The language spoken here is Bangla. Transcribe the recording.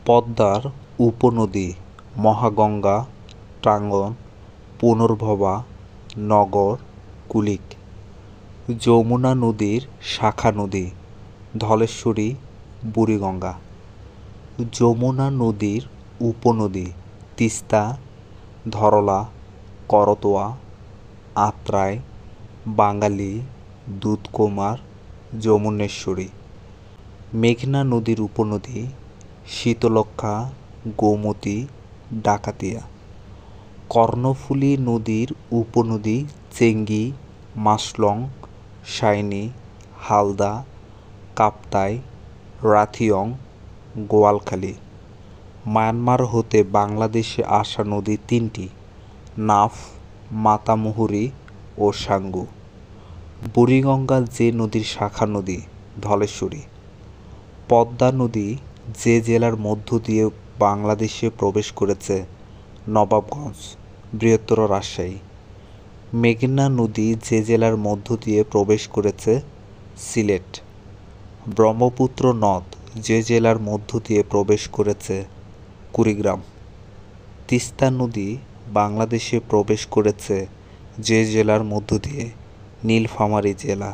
পদ্মার উপনদী মহাগঙ্গা, টাঙ্গন, পুনর্ভবা, নগর, কুলিক। যমুনা নদীর শাখা নদী ধলেশ্বরী, বুড়িগঙ্গা। যমুনা নদীর উপনদী তিস্তা, ধরলা, করতোয়া, আত্রাই, বাঙ্গালী, দুধকুমার, যমুনেশ্বরী। মেঘনা নদীর উপনদী শীতলক্ষ্যা, গোমতী, ডাকাতিয়া। কর্ণফুলী নদীর উপনদী চেঙ্গি, মাসলং, সাইনী, হালদা, কাপ্তাই, রাথিয়ং, গোয়ালখালী। মায়ানমার হতে বাংলাদেশে আসা নদী তিনটি: নাফ, মাতামুহুরী ও সাঙ্গু। বুড়িগঙ্গা যে নদীর শাখা নদী ধলেশ্বরী। পদ্মা নদী যে জেলার মধ্য দিয়ে বাংলাদেশে প্রবেশ করেছে নবাবগঞ্জ, বৃহত্তর রাজশাহী। মেঘনা নদী যে জেলার মধ্য দিয়ে প্রবেশ করেছে সিলেট। ব্রহ্মপুত্র নদ যে জেলার মধ্য দিয়ে প্রবেশ করেছে কুড়িগ্রাম। তিস্তা নদী বাংলাদেশে প্রবেশ করেছে যে জেলার মধ্য দিয়ে নীলফামারী জেলা।